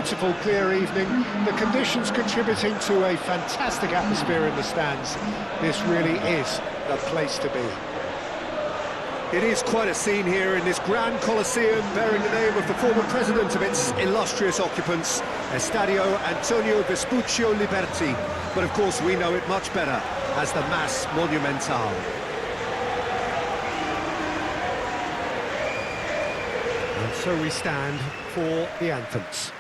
beautiful, clear evening. The conditions contributing to a fantastic atmosphere in the stands. This really is the place to be. It is quite a scene here in this grand Colosseum, bearing the name of the former president of its illustrious occupants, Estadio Antonio Vespuccio Liberti. But of course we know it much better as the Mas Monumental. And so we stand for the anthems.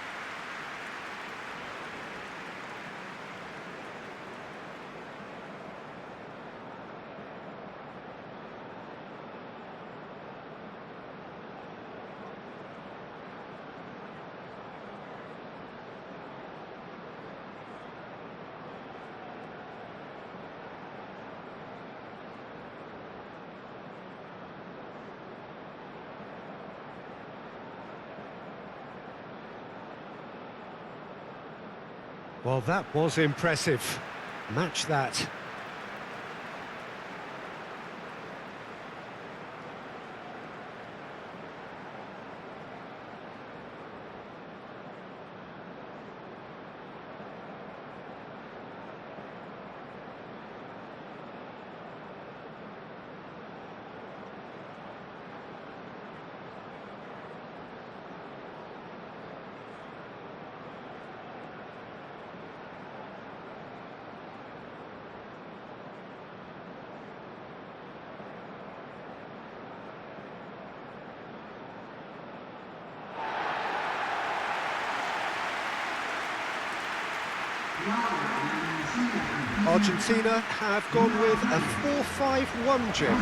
Well, that was impressive. Match that. Argentina have gone with a 4-5-1, Jim.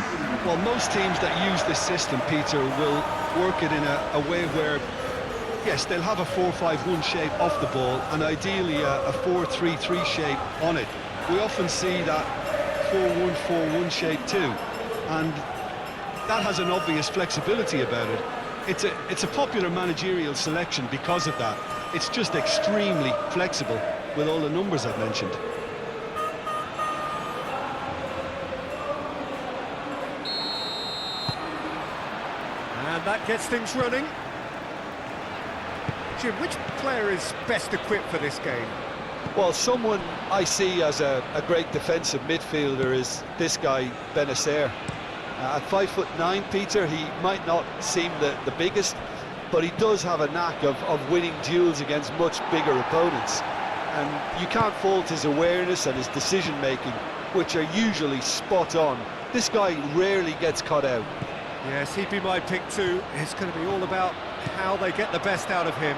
Well, most teams that use this system, Peter, will work it in a way where, yes, they'll have a 4-5-1 shape off the ball and ideally a 4-3-3 shape on it. We often see that 4-1-4-1 shape too, and that has an obvious flexibility about it. It's a popular managerial selection because of that. It's just extremely flexible with all the numbers I've mentioned. And that gets things running. Jim, which player is best equipped for this game? Well, someone I see as a great defensive midfielder is this guy, Benacer. At 5'9", Peter, he might not seem the biggest, but he does have a knack of winning duels against much bigger opponents. And you can't fault his awareness and his decision-making, which are usually spot on. This guy rarely gets caught out. Yes, he'd be my pick too. It's going to be all about how they get the best out of him.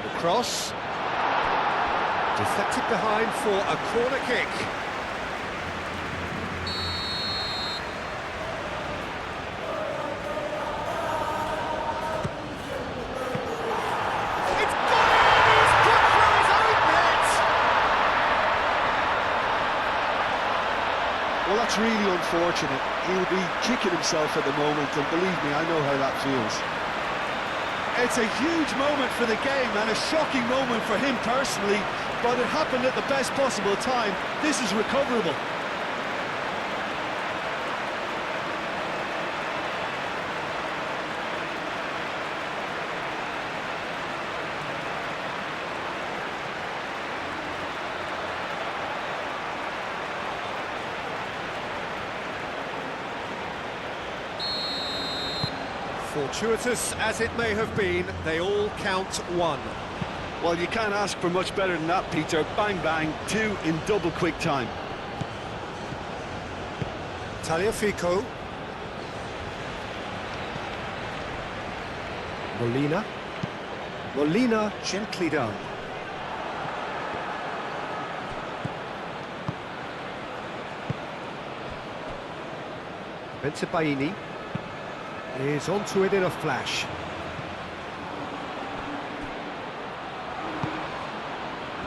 The cross. Deflected behind for a corner kick. It's gone in! He's put through his own net! Well, that's really unfortunate. He'll be kicking himself at the moment, and believe me, I know how that feels. It's a huge moment for the game and a shocking moment for him personally, but it happened at the best possible time. This is recoverable. Fortuitous as it may have been, they all count one. Well, you can't ask for much better than that, Peter. Bang, bang, two in double quick time. Tagliafico. Molina. Molina gently done. Benzebaini is onto it in a flash.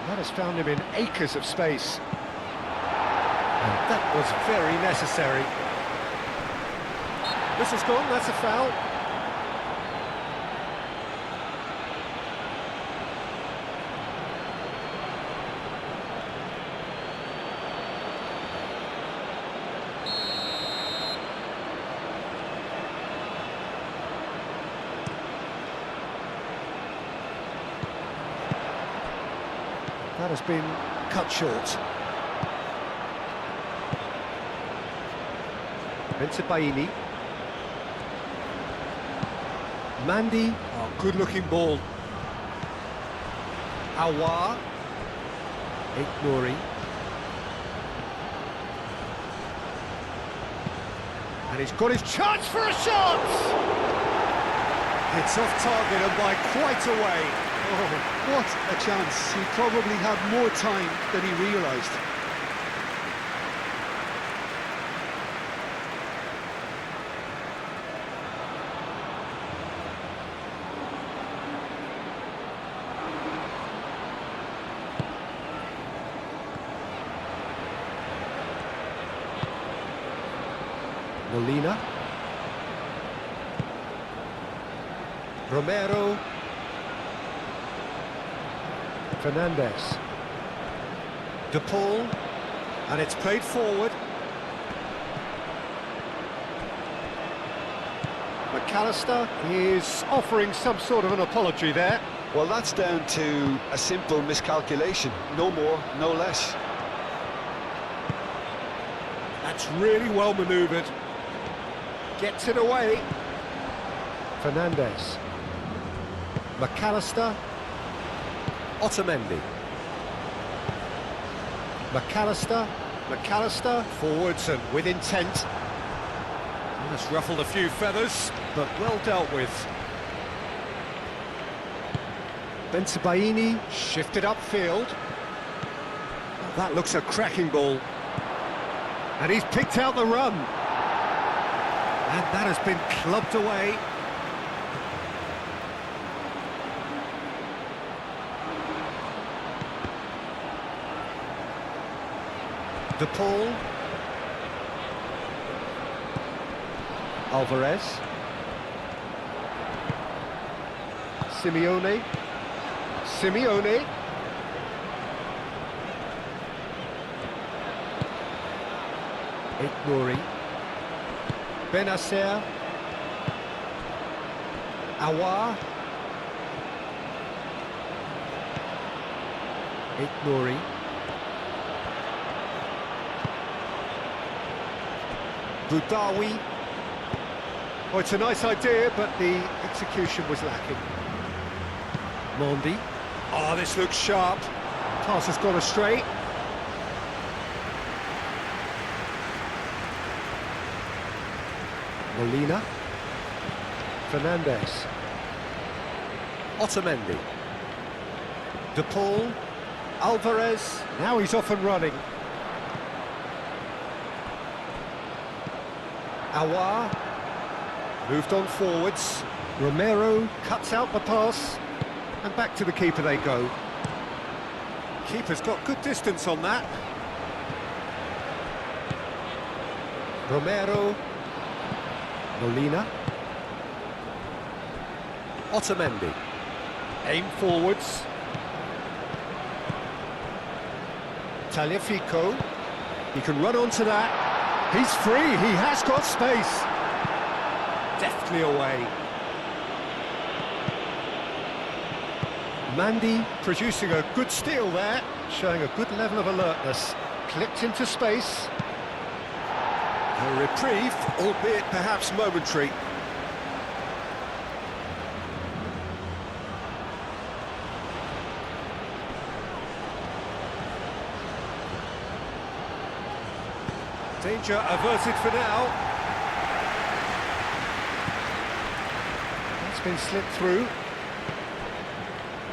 That has found him in acres of space. And that was very necessary. This is gone, that's a foul. That has been cut short. Bensebaini. Mandy. Oh, good-looking ball. Aouar. Nouri. And he's got his chance for a shot! It's off target and by quite a way. Oh, what a chance. He probably had more time than he realised. Molina. Romero. Fernandez. De Paul. And it's played forward. McAllister is offering some sort of an apology there. Well, that's down to a simple miscalculation. No more, no less. That's really well manoeuvred. Gets it away. Fernandez. McAllister. Otamendi. McAllister. Forwards and with intent. That's ruffled a few feathers, but well dealt with. Bensebaini shifted upfield. That looks a cracking ball. And he's picked out the run. And that has been clubbed away. De Paul. Alvarez. Simeone. Nouri. Benacer. Aouar. Nouri. Boudaoui. Oh, it's a nice idea, but the execution was lacking. Mondi. Oh, this looks sharp. Pass has gone astray. Molina. Fernandez. Otamendi. De Paul. Alvarez. Now he's off and running. Aouar. Moved on forwards. Romero cuts out the pass. And back to the keeper they go. Keeper's got good distance on that. Romero. Molina. Otamendi. Aim forwards. Tagliafico. He can run onto that. He's free, he has got space. Deftly away. Mandy producing a good steal there, showing a good level of alertness. Clipped into space. A reprieve, albeit perhaps momentary. Danger averted for now. It's been slipped through.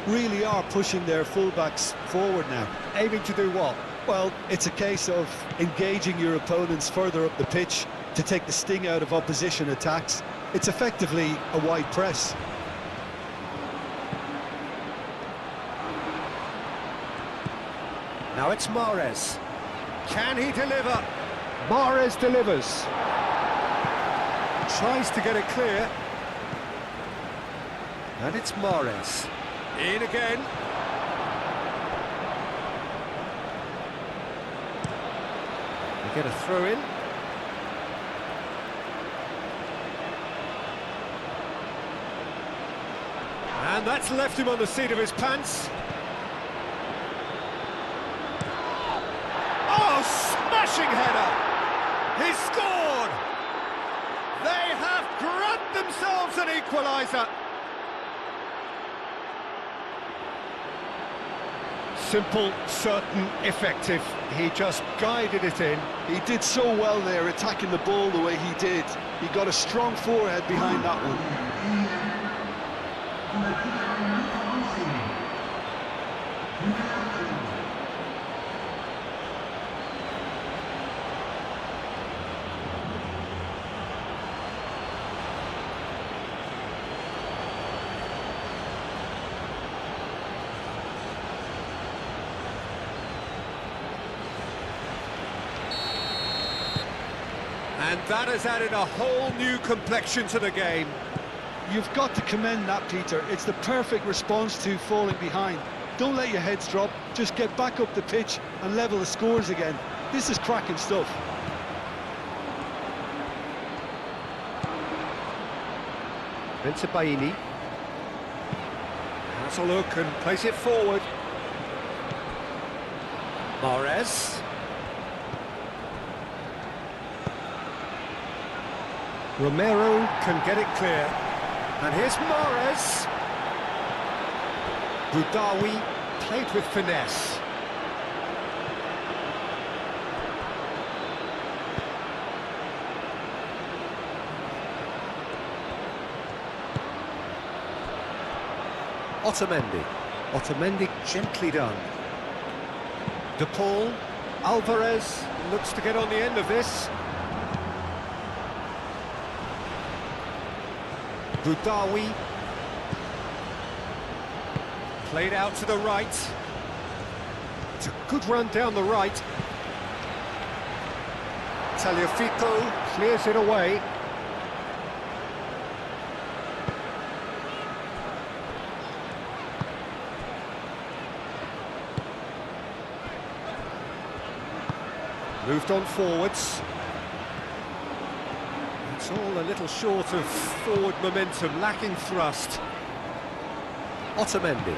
Really are pushing their fullbacks forward now. Aiming to do what? Well, it's a case of engaging your opponents further up the pitch to take the sting out of opposition attacks. It's effectively a wide press. Now it's Mahrez. Can he deliver? Mahrez delivers. Tries to get it clear. And it's Mahrez. In again. We get a throw in. And that's left him on the seat of his pants. smashing header. He's scored. They have grabbed themselves an equaliser. Simple, certain, effective. He just guided it in. He did so well there, attacking the ball the way he did. He got a strong forehead behind that one. And that has added a whole new complexion to the game. You've got to commend that, Peter. It's the perfect response to falling behind. Don't let your heads drop, just get back up the pitch and level the scores again. This is cracking stuff. Baini has a look and plays it forward. Mahrez. Romero can get it clear. And here's Mahrez. Boudaoui played with finesse. Otamendi gently done. De Paul, Alvarez looks to get on the end of this. Boudaoui played out to the right. It's a good run down the right. Tagliafico clears it away. Moved on forwards. It's all a little short of forward momentum, lacking thrust. Otamendi.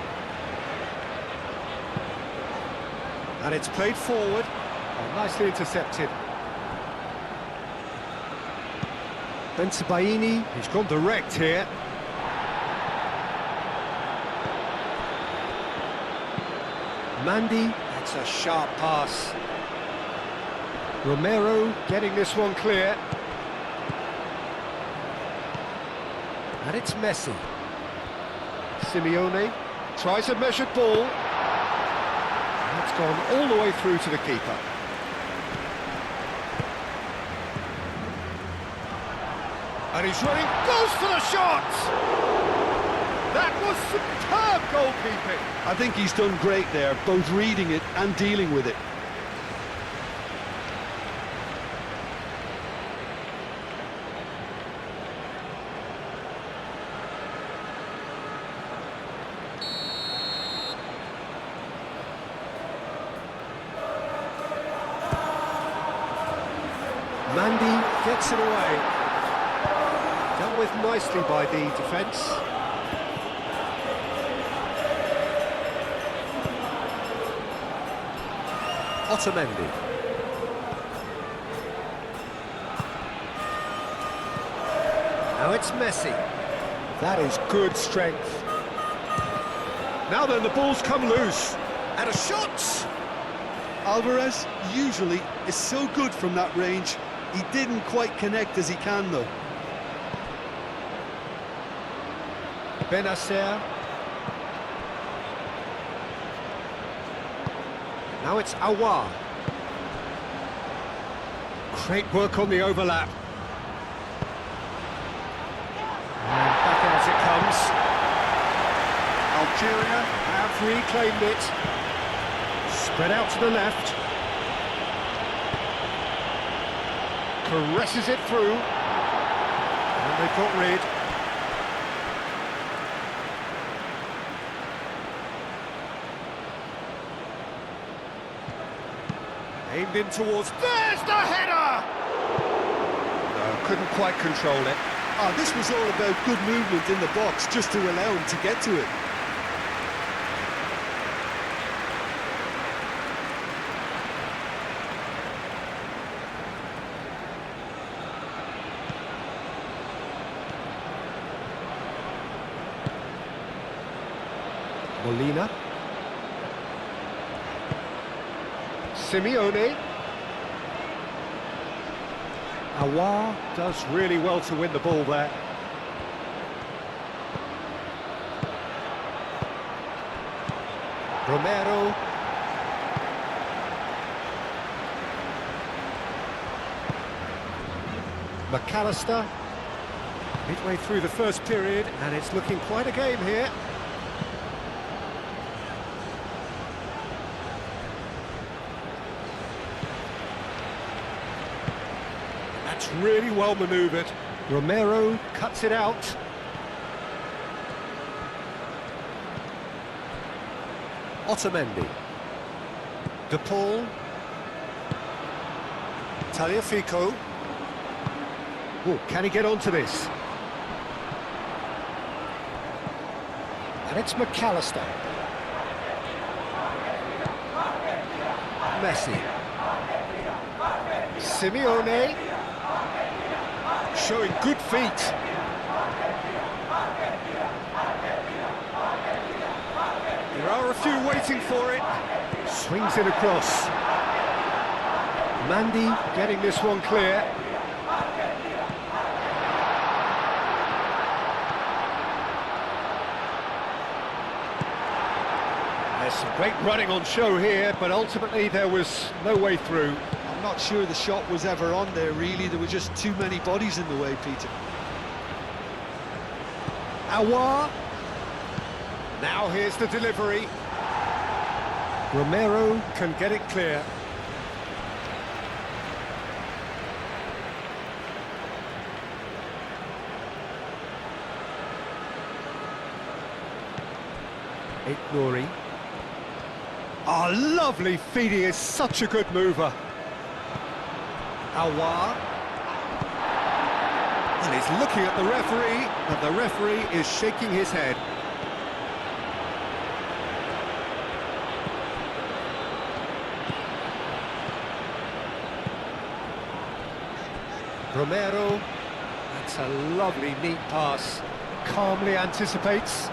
And it's played forward. Oh, nicely intercepted. Baini, he's gone direct here. Mandy, that's a sharp pass. Romero getting this one clear. And it's Messi. Simeone tries a measured ball. And it's gone all the way through to the keeper. And he's running, goes for the shot! That was superb goalkeeping. I think he's done great there, both reading it and dealing with it. Mandy gets it away. Dealt with nicely by the defence. Otamendi. Now it's Messi. That is good strength. Now then, the ball's come loose. And a shot! Alvarez usually is so good from that range. He didn't quite connect as he can, though. Benacer. Now it's Aouar. Great work on the overlap. And back out it comes. Algeria have reclaimed it. Spread out to the left. Caresses it through. And they've got rid. Aimed in towards... There's the header! No, couldn't quite control it. Ah, this was all about good movement in the box just to allow him to get to it. Molina. Simeone. Aouar does really well to win the ball there. Romero. McAllister. Midway through the first period, and it's looking quite a game here. That's really well manoeuvred. Romero cuts it out. Otamendi. De Paul. Tagliafico. Oh, can he get onto this? And it's McAllister. Messi. Simeone. Showing good feet. There are a few waiting for it. Swings it across. Mandy getting this one clear. There's some great running on show here, but ultimately there was no way through. I'm not sure the shot was ever on there, really. There were just too many bodies in the way, Peter. Aouar. Now here's the delivery. Romero can get it clear. Nouri. Oh, lovely feed, he is such a good mover. Aouar. And he's looking at the referee, but the referee is shaking his head. Romero. That's a lovely, neat pass. Calmly anticipates.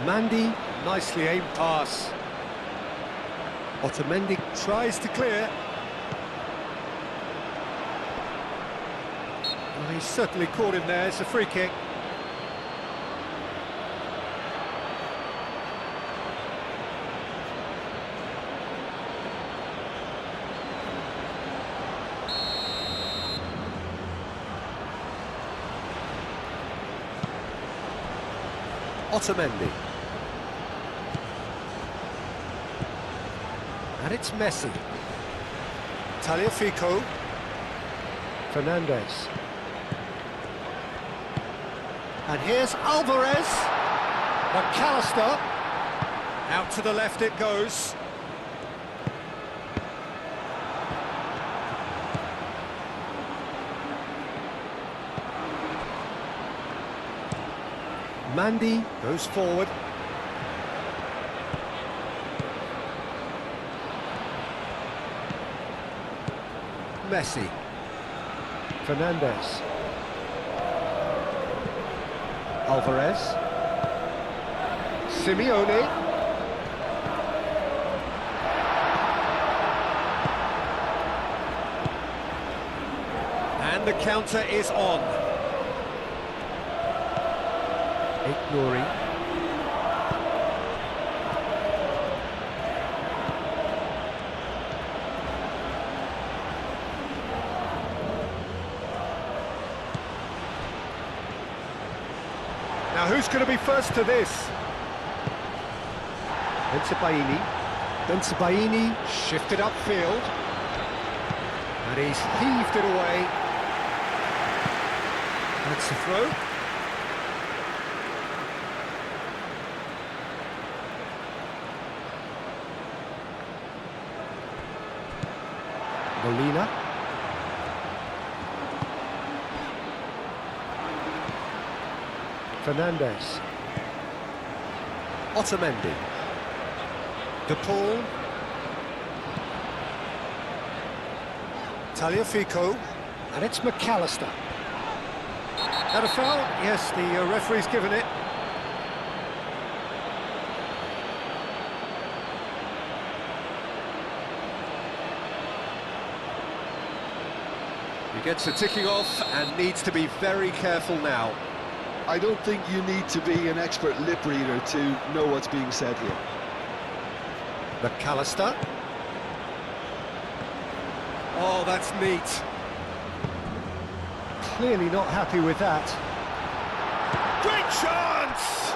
Mandy, nicely aimed pass. Otamendi tries to clear. Well, he's certainly caught him there. It's a free kick. Otamendi. And it's Messi. Tagliafico. Fernandez. And here's Alvarez. McAllister. Out to the left it goes. Mandy goes forward. Messi. Fernandez. Alvarez. Simeone. And the counter is on. Nouri. Now who's going to be first to this? Bensebaini shifted upfield. And he's heaved it away. That's the throw. Molina. Fernandez. Otamendi. De Paul. Tagliafico. And it's McAllister. That a foul? Yes, the referee's given it. He gets the ticking off and needs to be very careful now. I don't think you need to be an expert lip reader to know what's being said here. McAllister. Oh, that's neat. Clearly not happy with that. Great chance!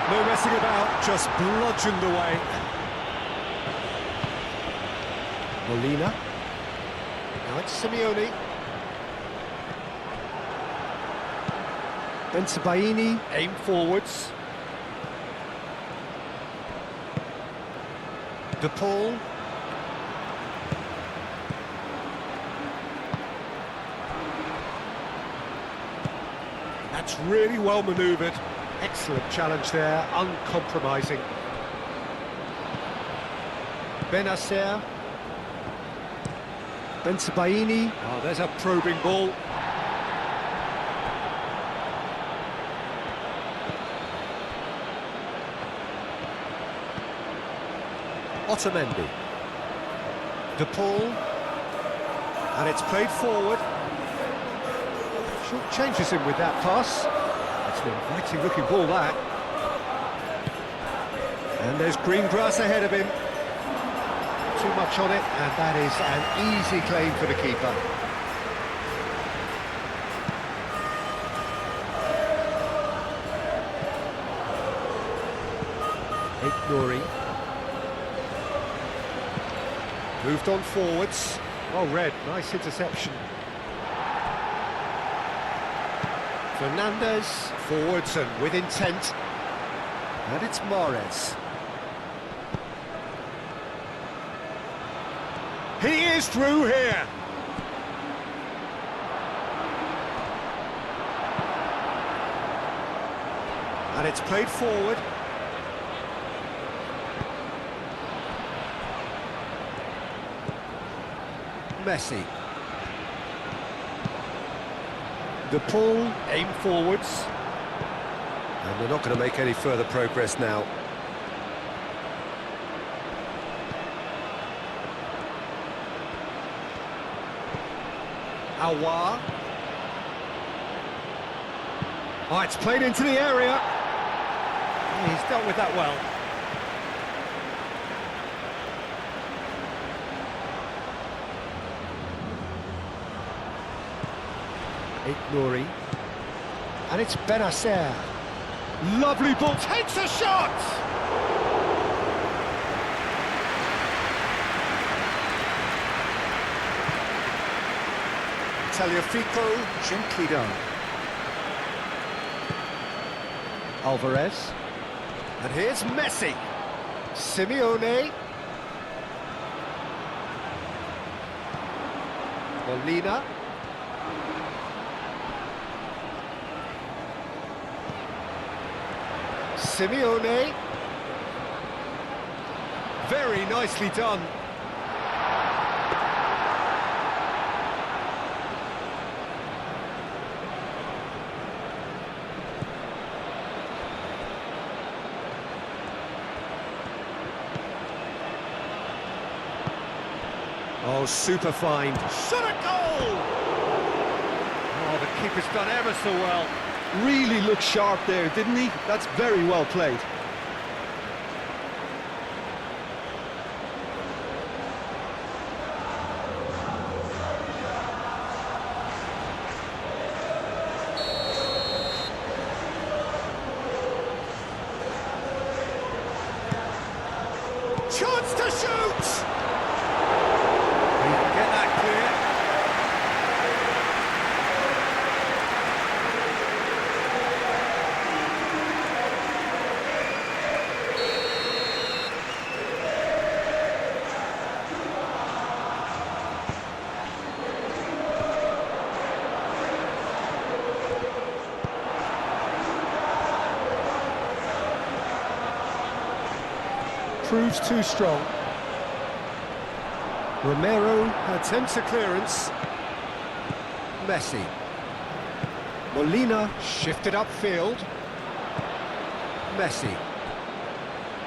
No messing about, just bludgeoned away. Molina. Now it's Simeone. Bensebaini, aim forwards. De Paul. That's really well manoeuvred. Excellent challenge there, uncompromising. Benacer. Bensebaini. Oh, there's a probing ball. Otamendi. De Paul. And it's played forward. Short changes him with that pass. That's an inviting looking ball, that. And there's green grass ahead of him. Too much on it, and that is an easy claim for the keeper. Nuri. Moved on forwards. Well read, nice interception. Fernandez, forwards and with intent. And it's Mahrez. He is through here. And it's played forward. Messi. De Paul, aim forwards. And they're not going to make any further progress now. Aouar. Oh, it's played into the area. He's dealt with that well. Nuri. And it's Benacer. Lovely ball, takes a shot! Tagliafico, gently done. Alvarez. And here's Messi. Simeone. Molina. Simeone. Very nicely done. Oh, super find. Shot a goal! Oh, the keeper's done ever so well. Really looked sharp there, didn't he? That's very well played. Chance to shoot! He can get that clear. Proves too strong. Romero Attempts a clearance. Messi. Molina shifted upfield. Messi.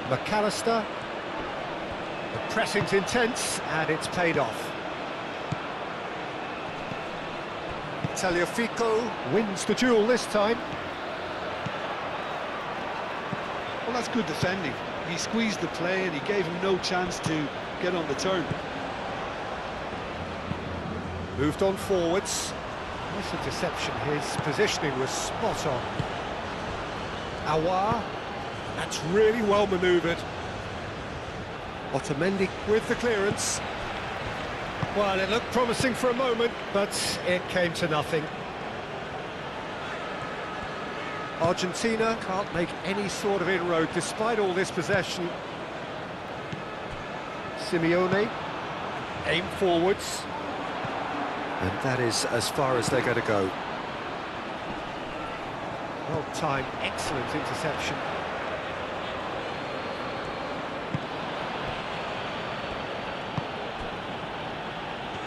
McAllister. The pressing's intense, and it's paid off. Tagliafico. Wins the duel this time. Well, that's good defending. He squeezed the play and he gave him no chance to get on the turn. Moved on forwards. Nice interception. His positioning was spot on. Aouar. That's really well manoeuvred. Otamendi with the clearance. Well, it looked promising for a moment, but it came to nothing. Argentina can't make any sort of inroad despite all this possession. Simeone, aim forwards. And that is as far as they're going to go. Well timed, excellent interception.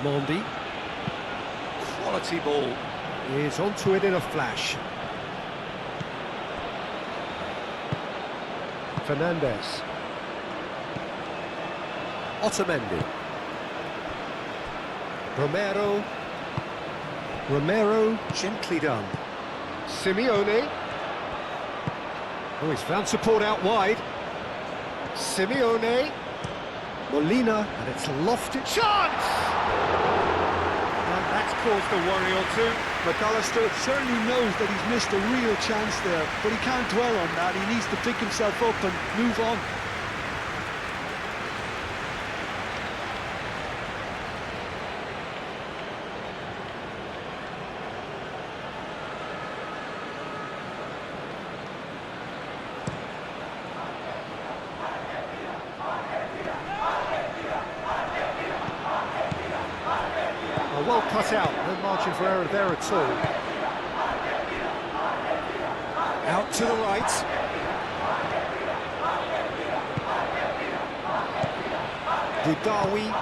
Mondi. Quality ball. Is onto it in a flash. Fernandez. Otamendi. Romero. Gently done. Simeone. Oh, he's found support out wide. Simeone. Molina, and it's lofted. Chance! And that's caused a worry or two. McAllister certainly knows that he's missed a real chance there, but he can't dwell on that. He needs to pick himself up and move on. Well cut out, no margin for error there at all. Out to the right. Dudawi.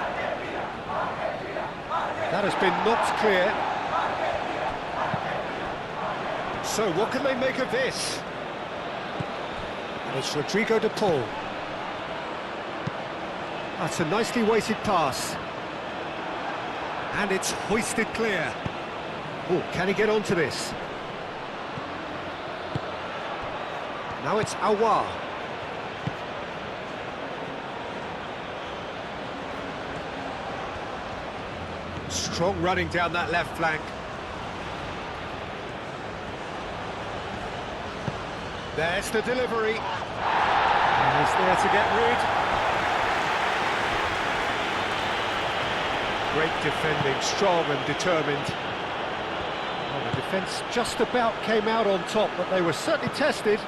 That has been knocked clear. So what can they make of this? And it's Rodrigo de Paul. That's a nicely weighted pass. And it's hoisted clear. Oh, can he get onto this? Now it's Aouar. Strong running down that left flank. There's the delivery. And he's there to get rid. Great defending, strong and determined. Well, the defence just about came out on top, but they were certainly tested.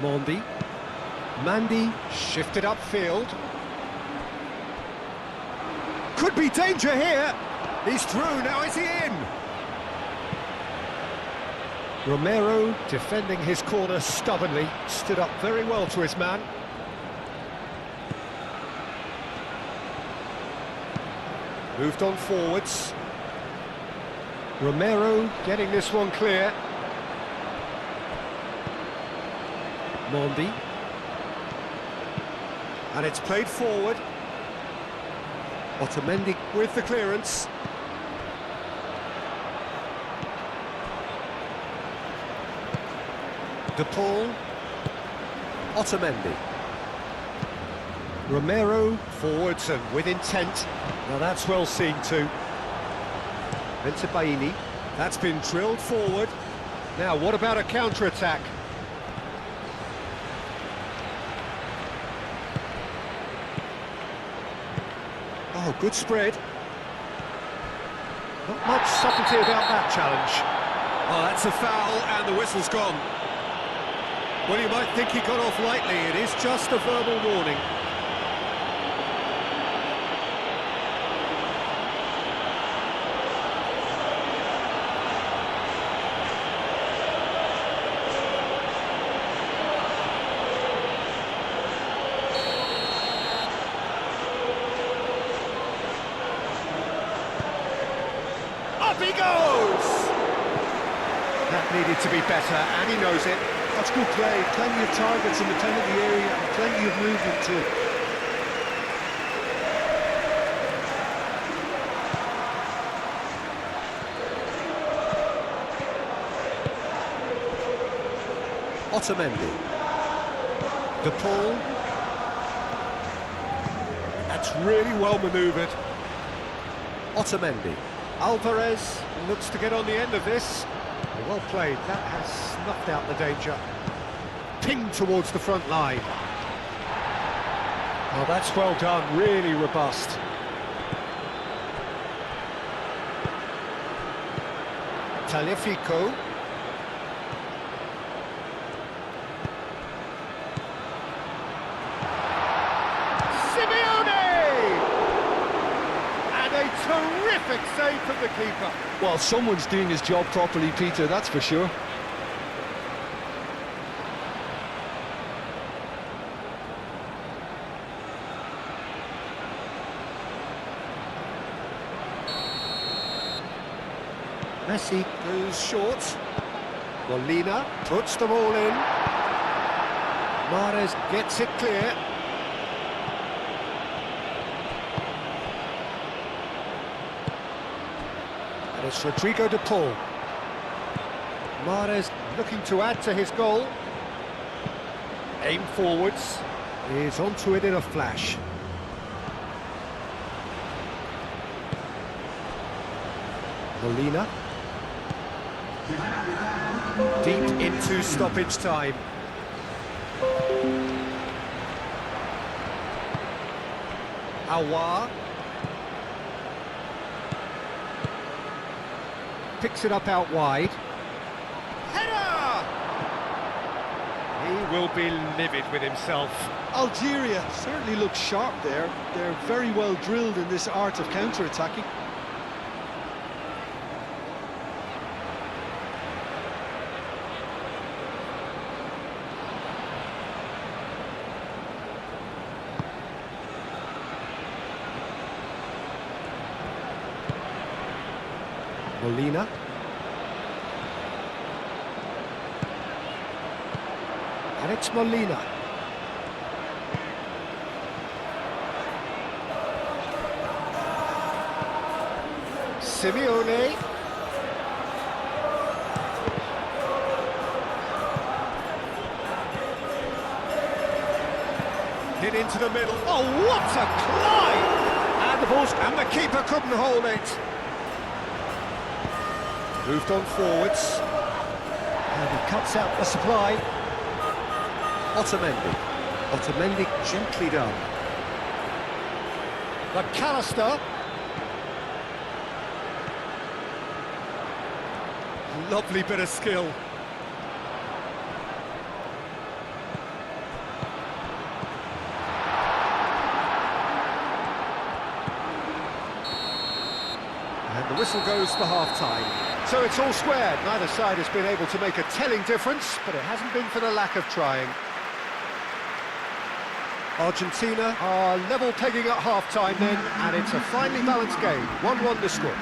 Mondi. Mandy shifted upfield. Could be danger here. He's through, now is he in? Romero defending his corner stubbornly, stood up very well to his man. Moved on forwards. Romero getting this one clear. Mondi. And it's played forward. Otamendi with the clearance. De Paul. Otamendi. Romero forwards and with intent. Now that's well seen too. Baini. That's been drilled forward. Now what about a counter-attack? Oh, good spread. Not much subtlety about that challenge. Oh, that's a foul and the whistle's gone. Well, you might think he got off lightly. It is just a verbal warning. Up he goes! That needed to be better, and he knows it. That's good play. Plenty of targets in the penalty area and plenty of movement too. Otamendi. De Paul. That's really well manoeuvred. Otamendi. Alvarez looks to get on the end of this. Well played, that has snuffed out the danger. Pinged towards the front line. Oh, that's well done, really robust. Tagliafico. Terrific save from the keeper. Well, someone's doing his job properly, Peter, that's for sure. Messi goes short. Molina puts them all in. Mahrez gets it clear. And it's Rodrigo de Paul. Mahrez looking to add to his goal. Aim forwards. He's onto it in a flash. Molina. Deep into stoppage time. Aouar. Picks it up out wide. Header! He will be livid with himself. Algeria certainly looks sharp there. They're very well drilled in this art of counter-attacking. Molina. And it's Molina. Simeone. Hit into the middle. Oh, what a climb! And the ball's... and the keeper couldn't hold it. Moved on forwards. And he cuts out the supply. Otamendi. Otamendi gently done. McAllister. Lovely bit of skill. And the whistle goes for half-time. So it's all squared. Neither side has been able to make a telling difference, but it hasn't been for the lack of trying. Argentina are level pegging at half-time then, and it's a finely balanced game. 1-1 the score.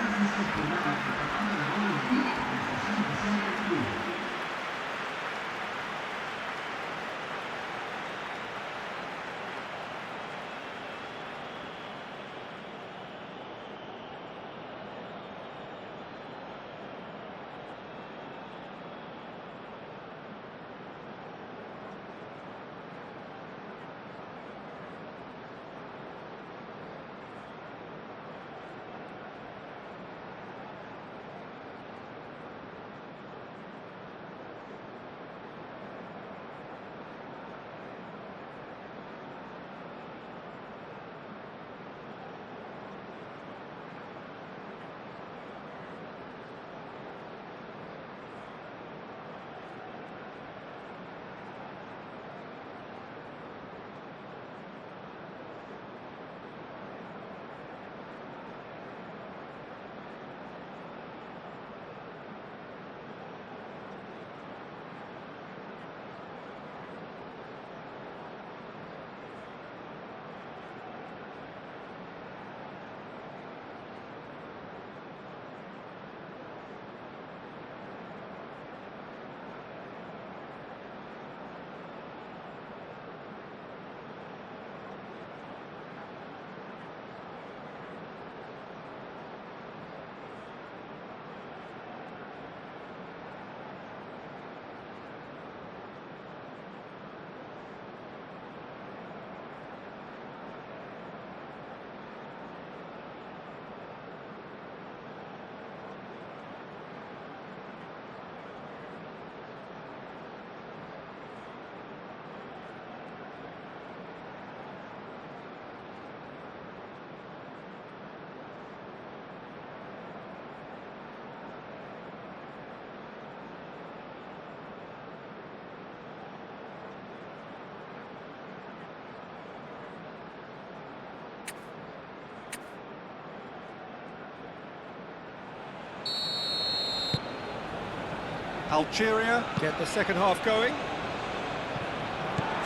Algeria get the second half going.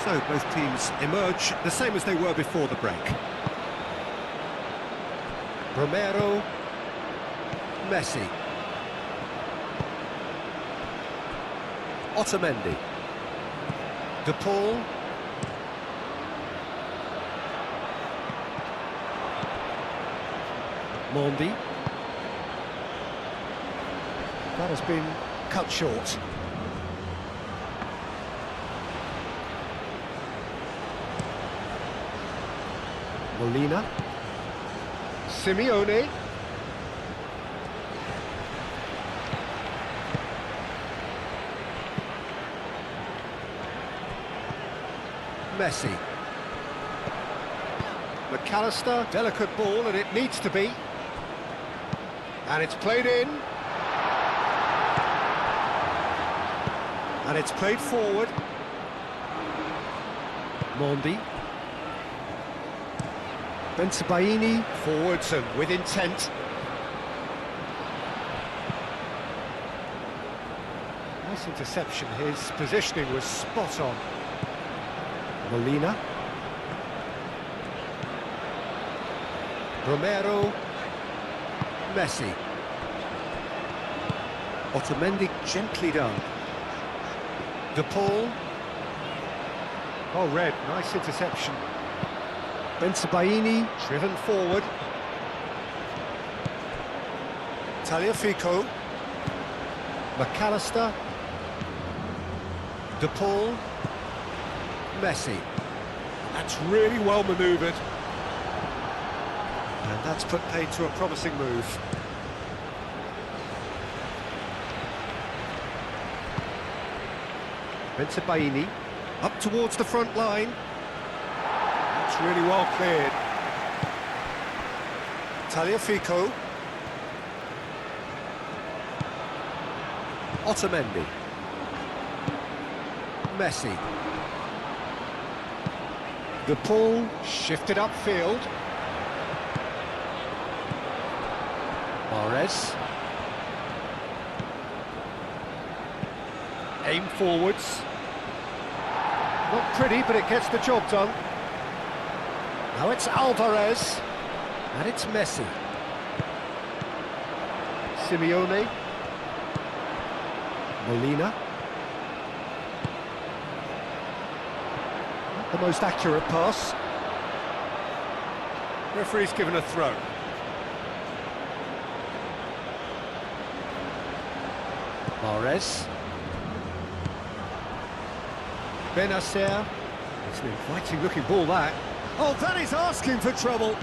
So both teams emerge the same as they were before the break. Romero, Messi, Otamendi, De Paul, Mondi. That has been cut short. Molina, Simeone. Messi, McAllister, delicate ball, and it needs to be. And it's played in. and it's played forward. Mondi. Bensebaini, forwards and with intent. Nice interception, his positioning was spot on. Molina. Romero. Messi. Otamendi gently done. De Paul. Oh, Red, nice interception. Bensebaini, driven forward. Tagliafico. McAllister. De Paul. Messi. That's really well manoeuvred. And that's put paid to a promising move. Bensebaini, up towards the front line. That's really well cleared. Tagliafico. Otamendi. Messi. De Paul, Shifted upfield. Mahrez. Aim forwards. Not pretty, but it gets the job done. Now it's Alvarez. And it's Messi. Simeone. Molina. Not the most accurate pass. Referee's given a throw. Mahrez. Benacer. It's an inviting looking ball, that. Oh, that is asking for trouble.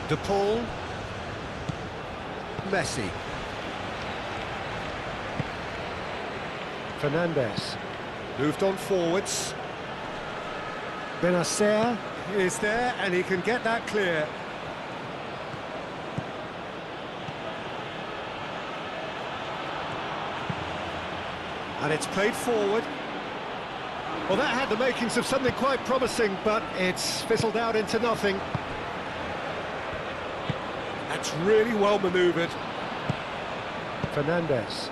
De Paul. Messi. Fernandez. Moved on forwards. Benacer is there, and he can get that clear. And it's played forward. Well, that had the makings of something quite promising, but it's fizzled out into nothing. That's really well manoeuvred. Fernandez.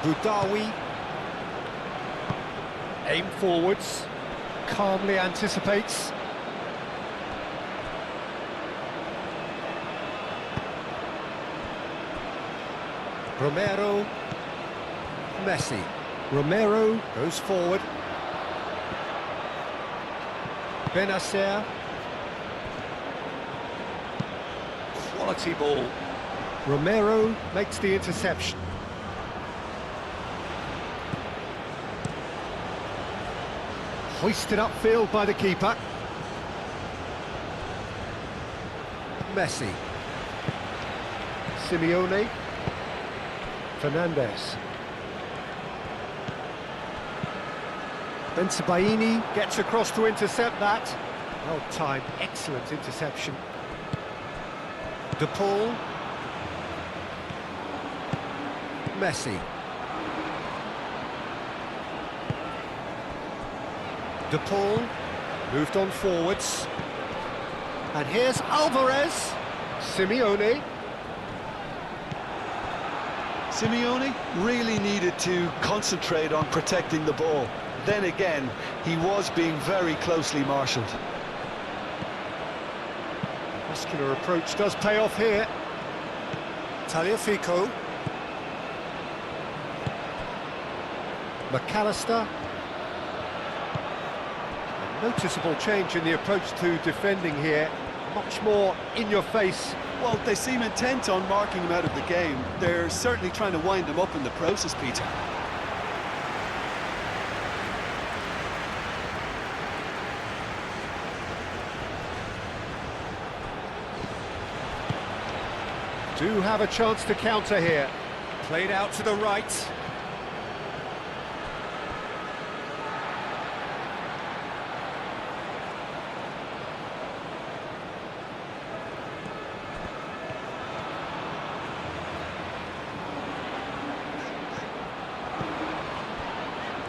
Boudaoui. Aim forwards. Calmly anticipates. Romero. Messi. Romero goes forward. Benacer. Quality ball. Romero makes the interception. Hoisted upfield by the keeper. Messi. Simeone. Fernandez. Bensebaini Gets across to intercept that. Well timed, excellent interception. De Paul. Messi. De Paul moved on forwards. And here's Alvarez. Simeone. Simeone really needed to concentrate on protecting the ball. Then again, he was being very closely marshalled. Muscular approach does pay off here. Tagliafico. McAllister. A noticeable change in the approach to defending here. Much more in your face. Well, they seem intent on marking him out of the game. They're certainly trying to wind him up in the process, Peter. Do have a chance to counter here. Played out to the right.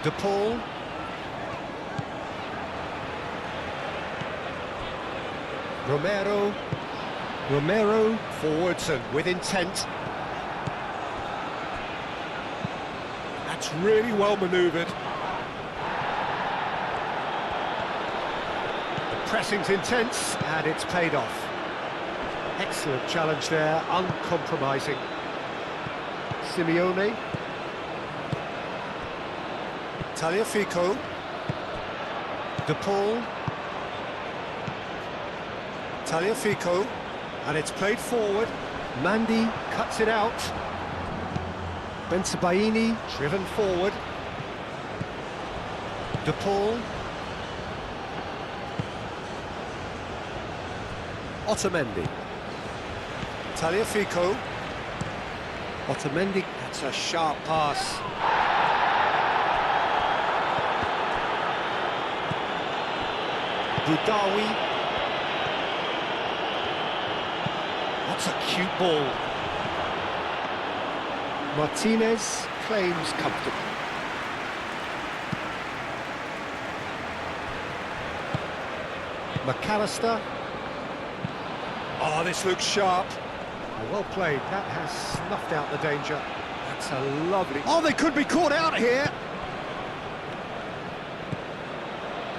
De Paul. Romero forwards and with intent. That's really well manoeuvred. The pressing's intense and it's paid off. Excellent challenge there, uncompromising. Simeone. Tagliafico. De Paul. Tagliafico. And it's played forward. Mandy cuts it out. Bensebaini driven forward. De Paul. Otamendi. Tagliafico. Otamendi, that's a sharp pass. Boudaoui. That's a cute ball. Martinez claims comfortably. McAllister. Oh, this looks sharp. Oh, well played. That has snuffed out the danger. That's a lovely... Oh, they could be caught out here.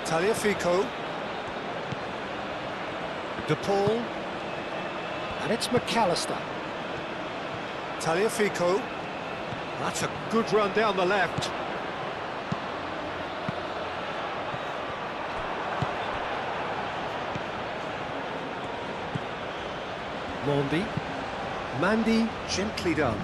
Tagliafico. De Paul. And it's McAllister. Tagliafico. That's a good run down the left. Mandy, gently done.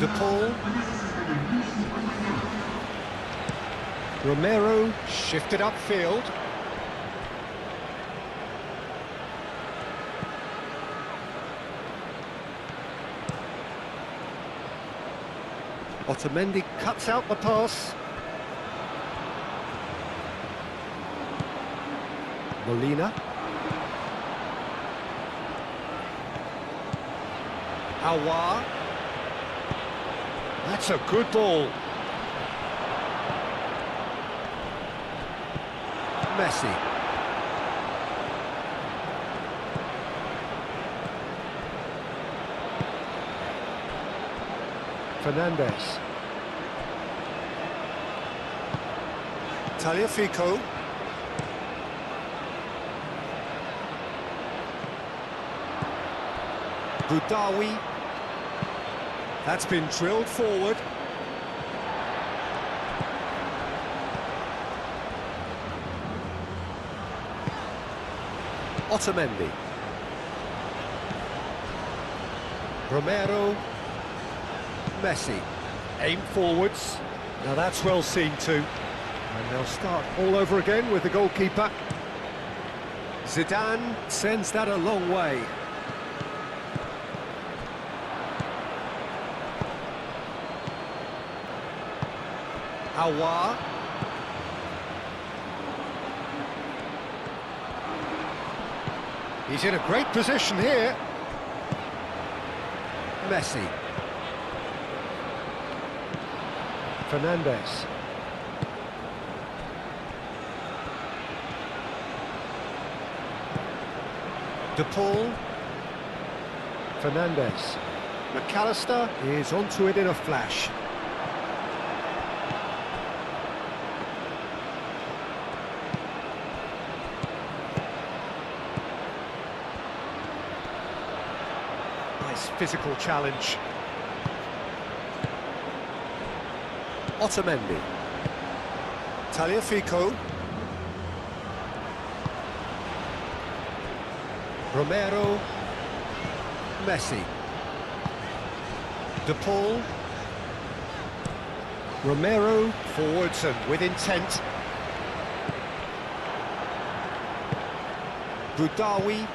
De Paul. Romero shifted upfield. Otamendi cuts out the pass. Molina. Aouar. That's a good ball. Messi. Fernandez. Tagliafico. Boudaoui. That's been drilled forward. Otamendi. Romero. Messi. Aim forwards. Now that's well seen too. And they'll start all over again with the goalkeeper. Zidane sends that a long way. Aouar. He's in a great position here. Messi. Fernandez. De Paul. Fernandez. McAllister is onto it in a flash. Nice physical challenge. Otamendi. Tagliafico. Romero. Messi. De Paul. Romero forwards and with intent. Boudaoui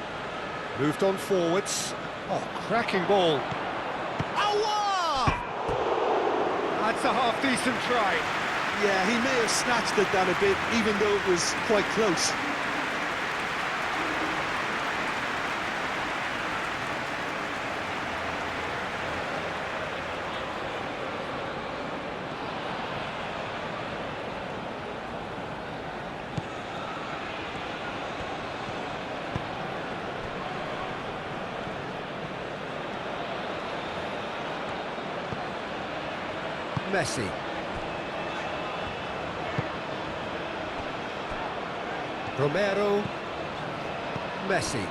moved on forwards. Oh, cracking ball. Aouar! That's a half-decent try. Yeah, he may have snatched at that a bit, even though it was quite close. Messi. Romero. Messi.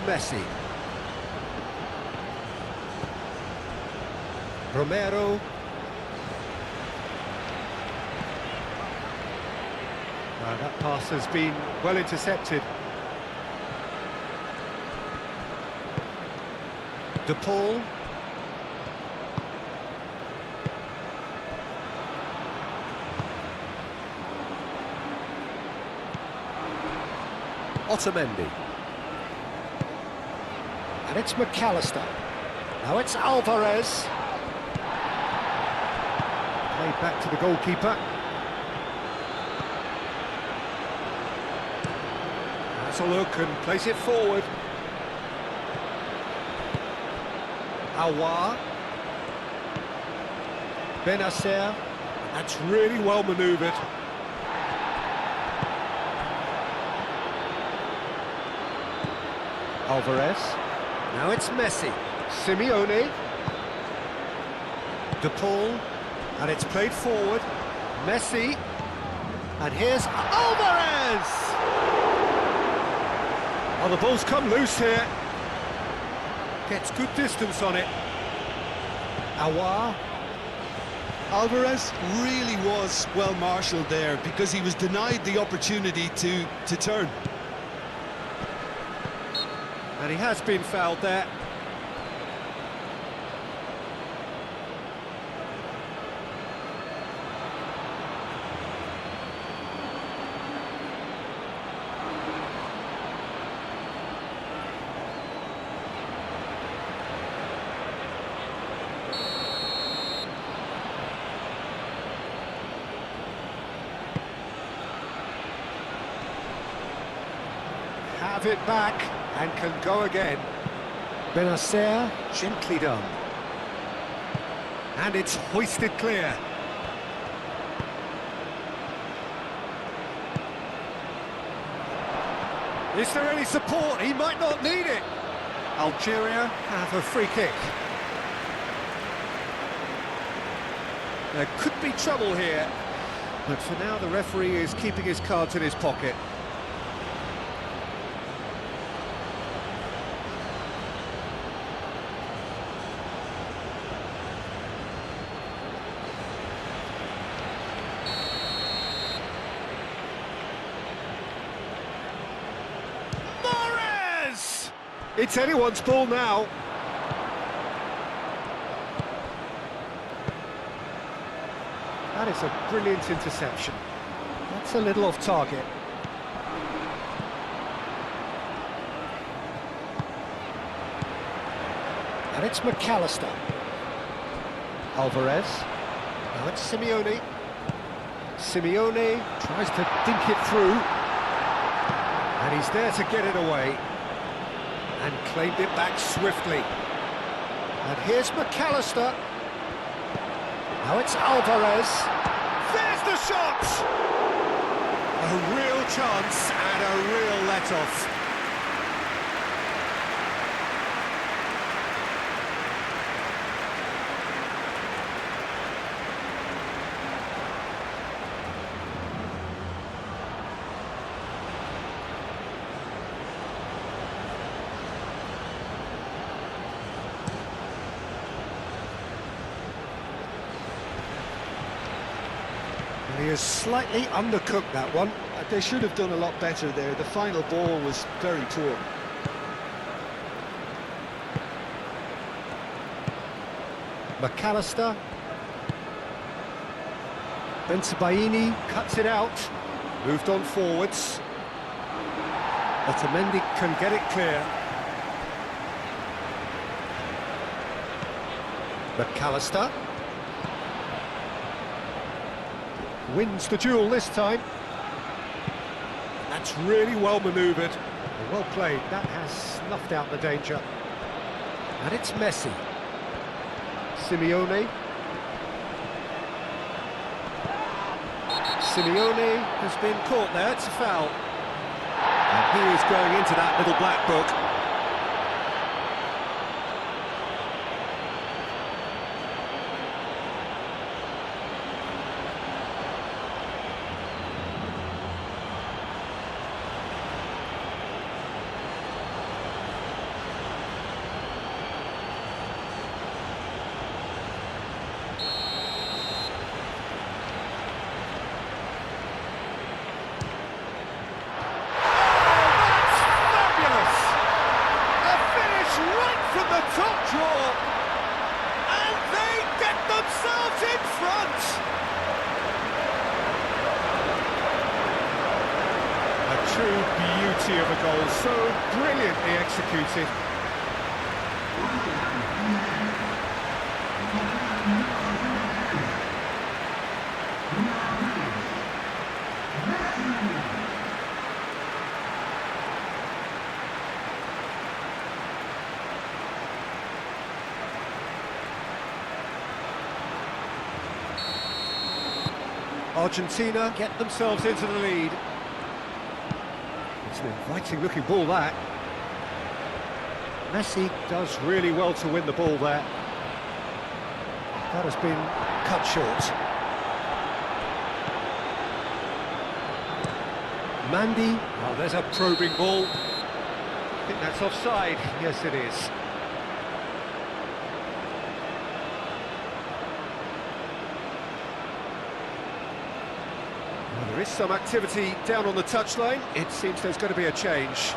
Messi. Romero. That pass has been well intercepted. De Paul. Otamendi. And it's McAllister. Now it's Alvarez. Played back to the goalkeeper. That's a look and plays it forward. Aouar. Benacer. That's really well manoeuvred. Alvarez. Now it's Messi. Simeone. De Paul. And it's played forward. Messi. And here's Alvarez! Oh, the ball's come loose here. Gets good distance on it. Aouar. Alvarez really was well marshalled there because he was denied the opportunity to turn. And he has been fouled there. Have it back and can go again. Benacer, gently done. And it's hoisted clear. Is there any support? He might not need it. Algeria have a free kick. There could be trouble here, but for now the referee is keeping his cards in his pocket. It's anyone's ball now. That is a brilliant interception. That's a little off target. And it's McAllister. Alvarez. Now it's Simeone. Simeone tries to dink it through. And he's there to get it away. And claimed it back swiftly. And here's McAllister. Now it's Alvarez. There's the shot! A real chance and a real let-off. He has slightly undercooked that one. They should have done a lot better there. The final ball was very poor. McAllister. Bensebaini cuts it out. Moved on forwards. Otamendi can get it clear. McAllister. Wins the duel this time. That's really well manoeuvred. Well played. That has snuffed out the danger. And it's Messi. Simeone. Simeone has been caught there. It's a foul. And he is going into that little black book. Top draw, and they get themselves in front. A true beauty of a goal, so brilliantly executed. Argentina get themselves into the lead. It's an inviting looking ball, that. Messi does really well to win the ball there. That has been cut short. Mandy. Oh, there's a probing ball. I think that's offside. Yes, it is. There is some activity down on the touchline. It seems there's going to be a change.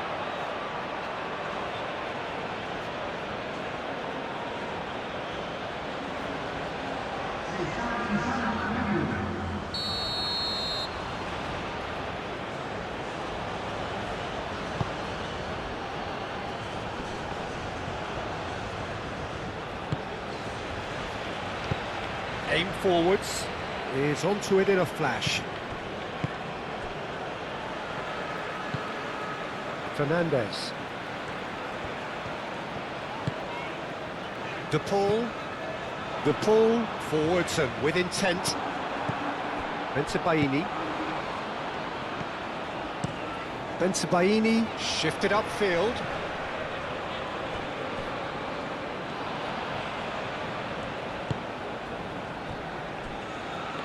Aim forwards. Is onto it in a flash. Fernandez. De Paul. De Paul forwards and with intent. Bensebaini. Bensebaini shifted upfield.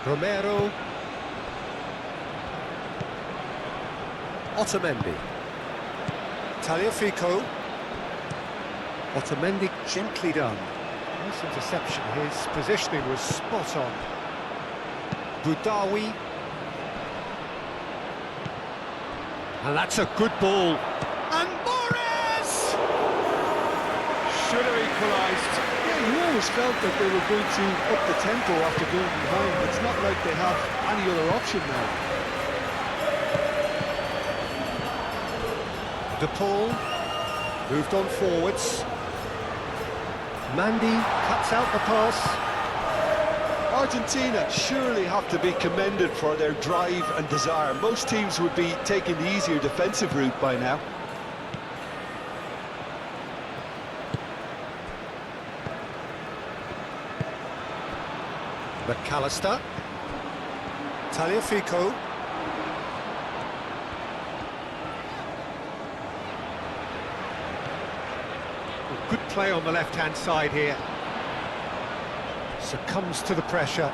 Romero. Otamendi. Tagliafico. Otamendi gently done. Nice interception. His positioning was spot on. Boudaoui. And that's a good ball. And Morris! Should have equalised. Yeah, you always felt that they were going to up the tempo after going behind. It's not like they have any other option now. De Paul moved on forwards. Mandy cuts out the pass. Argentina surely have to be commended for their drive and desire. Most teams would be taking the easier defensive route by now. McAllister. Tagliafico. Good play on the left-hand side here. Succumbs to the pressure.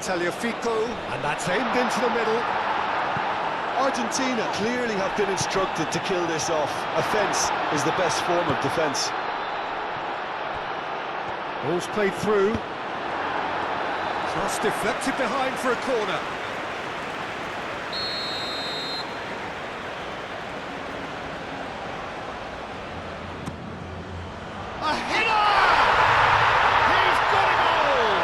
Tagliafico. And that's aimed into the middle. Argentina clearly have been instructed to kill this off. Offence is the best form of defence. Ball's played through. Cross deflected behind for a corner. A header! He's got it all!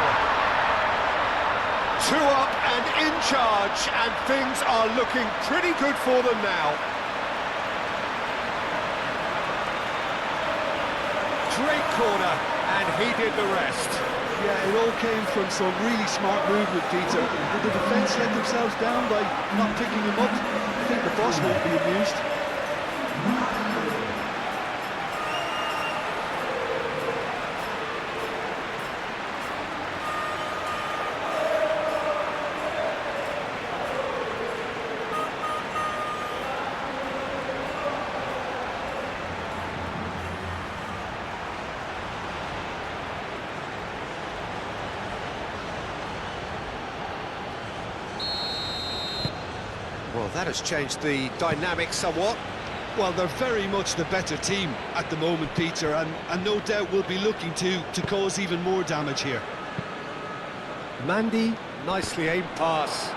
2 up and in charge, and things are looking pretty good for them now. Great corner, and he did the rest. Yeah, it all came from some really smart movement, Peter. Did the defence let themselves down by not picking him up? I think the boss won't be amused. Well, that has changed the dynamic somewhat. Well, they're very much the better team at the moment, Peter, and no doubt will be looking to cause even more damage here. Mandy, nicely aimed pass.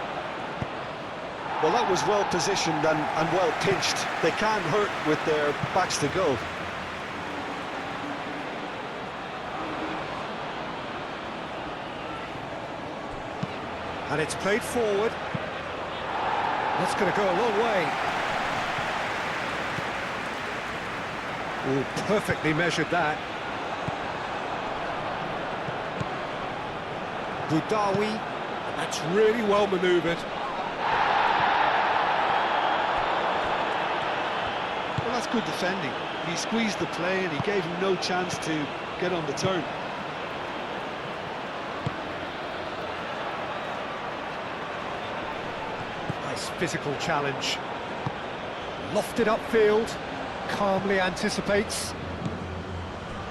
Well, that was well positioned and well pinched. They can hurt with their backs to goal. And it's played forward. That's going to go a long way. Oh, perfectly measured that. Boudaoui. That's really well manoeuvred. Well, that's good defending. He squeezed the play and he gave him no chance to get on the turn. Nice physical challenge. Lofted upfield, calmly anticipates.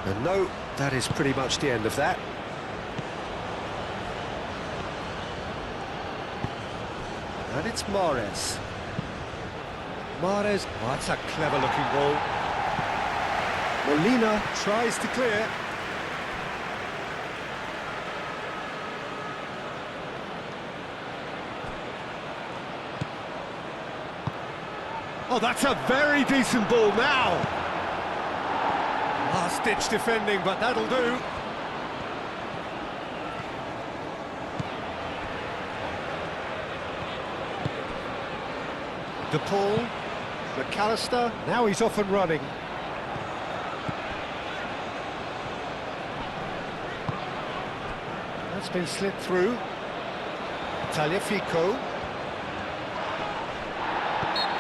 And no, that is pretty much the end of that. And it's Mahrez. Mahrez, oh, that's a clever-looking ball. Molina tries to clear. Oh, that's a very decent ball now. Last-ditch defending, but that'll do. DePaul, McAllister, now he's off and running. That's been slipped through. Tagliafico.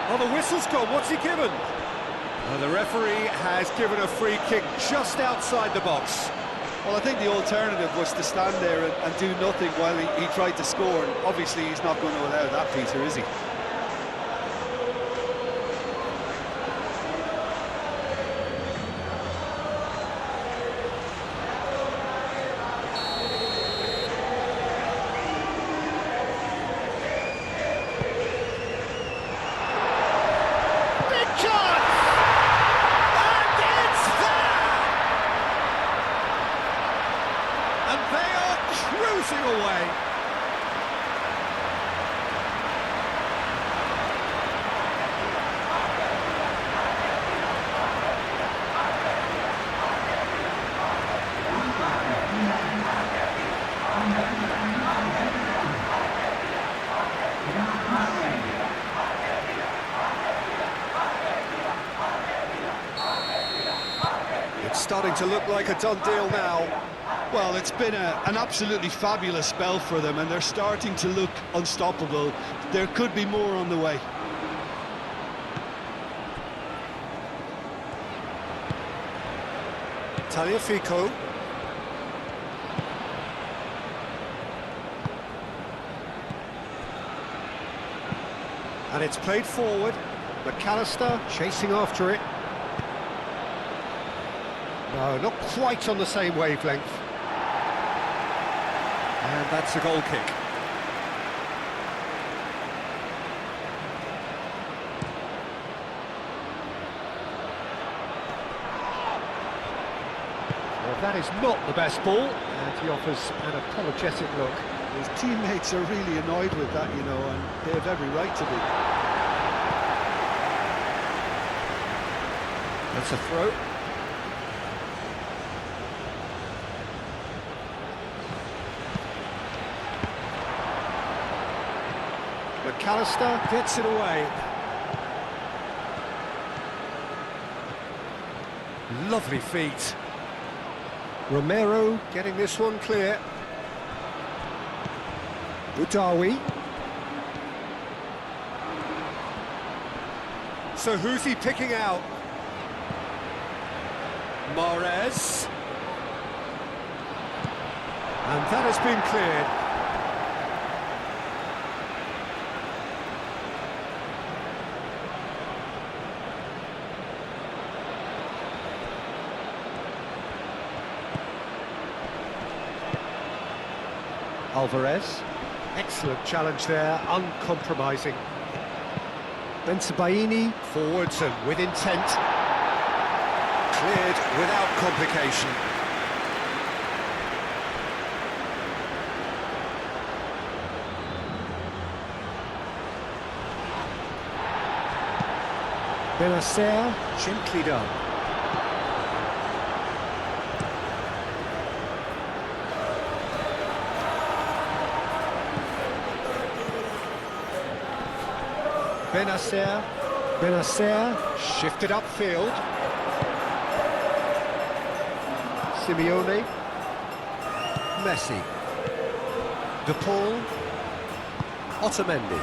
Oh, the whistle's gone. What's he given? Oh, the referee has given a free kick just outside the box. Well, I think the alternative was to stand there and do nothing while he tried to score. And obviously, he's not going to allow that, Peter, is he? Away. starting to look like a done deal now. Well, it's been an absolutely fabulous spell for them, and they're starting to look unstoppable. There could be more on the way. Tagliafico. And it's played forward. McAllister chasing after it. No, not quite on the same wavelength. And that's a goal kick. Well, that is not the best ball, and he offers an apologetic look. His teammates are really annoyed with that, you know, and they have every right to be. That's a throw. McAllister gets it away. Lovely feet. Romero getting this one clear. Udawi. So who's he picking out? Mahrez. And that has been cleared. Alvarez. Excellent challenge there, uncompromising. Bensebaini forwards and with intent. Cleared without complication. Benacer, gently done. Benacer shifted upfield. Simeone. Messi. De Paul. Otamendi.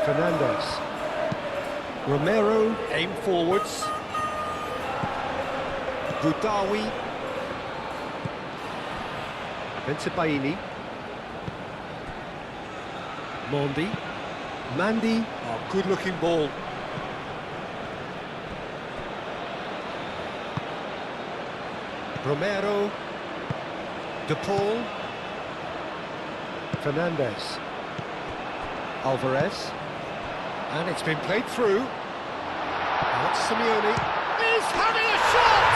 Fernandez. Romero, aim forwards. Budawi. Bensebaini. Mandy, oh, good-looking ball. Romero, De Paul, Fernandez, Alvarez, and it's been played through. Now it's Simeone. He's having a shot!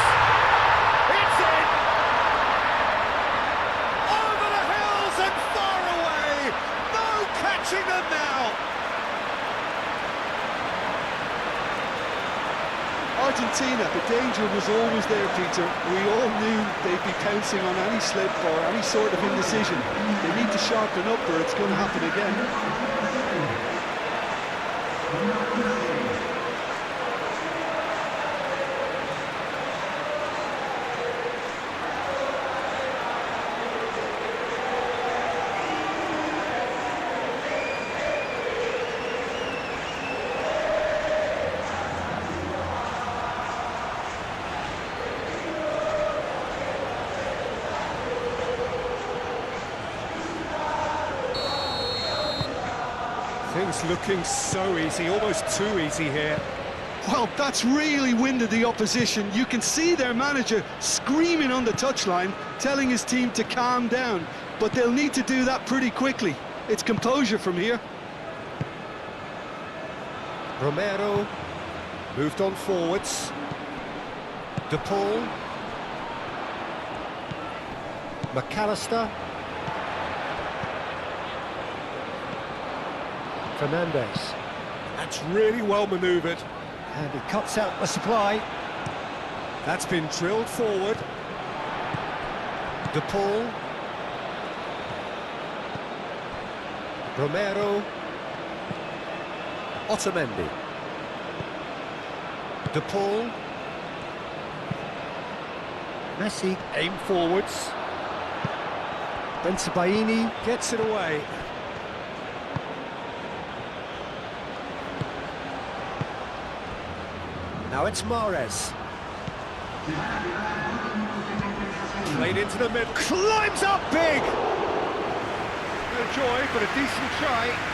It's in! Over the hills and far away! No catching them now! Argentina, the danger was always there, Peter. We all knew they'd be pouncing on any slip or any sort of indecision. They need to sharpen up or it's going to happen again. Things looking so easy, almost too easy here. Well, that's really winded the opposition. You can see their manager screaming on the touchline, telling his team to calm down. But they'll need to do that pretty quickly. It's composure from here. Romero moved on forwards. De Paul. McAllister. Fernandez. That's really well manoeuvred. And he cuts out the supply. That's been drilled forward. De Paul. Romero. Otamendi. De Paul. Messi, Aim forwards. Bensebaini gets it away. Now it's Mahrez. Played into the mid, climbs up big! No joy, but a decent try.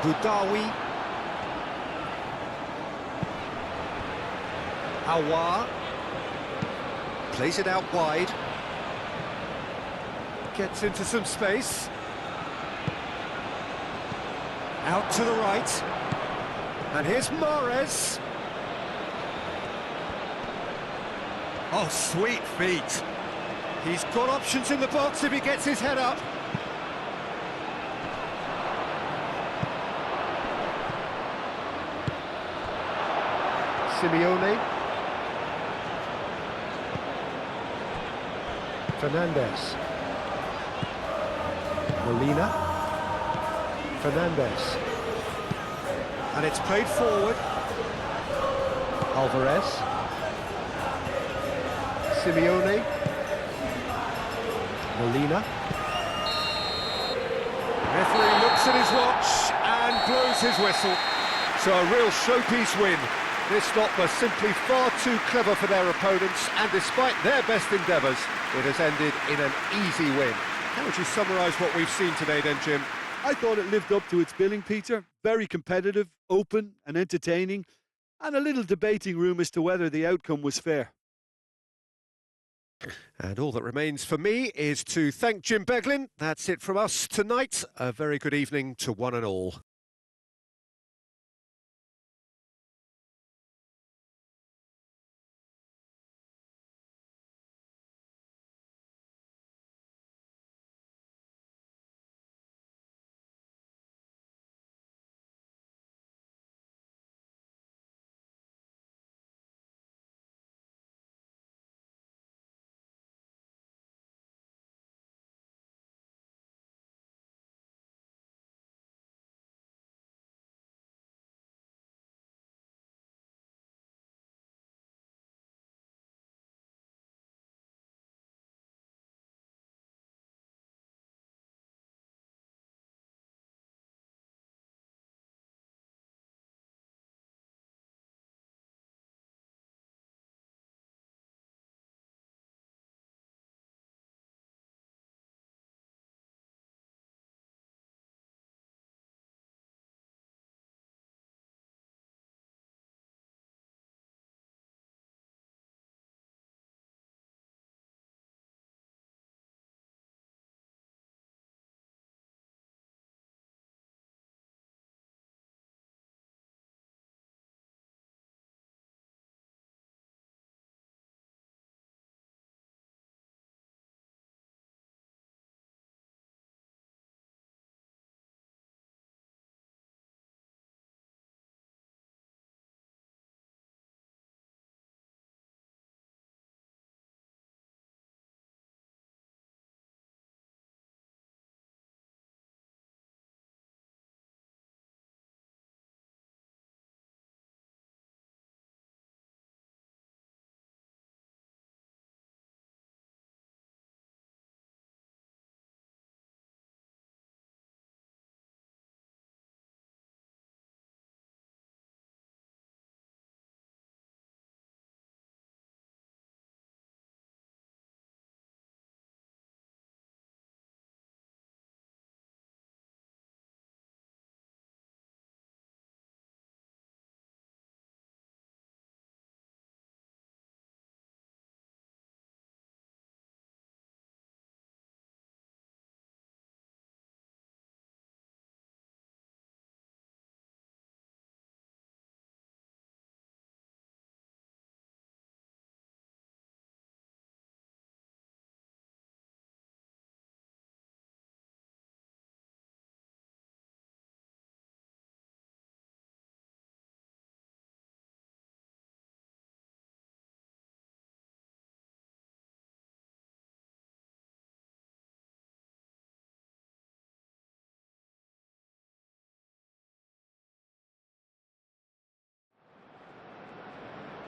Boudaoui. Aouar. Plays it out wide. Gets into some space. Out to the right. And here's Mahrez. Oh, sweet feet. He's got options in the box if he gets his head up. Simeone. Fernandez. Molina. Fernandez. And it's played forward. Alvarez. Simeone. Molina. Referee looks at his watch and blows his whistle. So a real showpiece win. This lot were simply far too clever for their opponents, and despite their best endeavours, it has ended in an easy win. How would you summarise what we've seen today then, Jim? I thought it lived up to its billing, Peter. Very competitive, open and entertaining, and a little debating room as to whether the outcome was fair. And all that remains for me is to thank Jim Beglin. That's it from us tonight. A very good evening to one and all.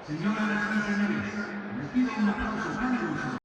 Señoras y señores, les pido un aplauso cálido.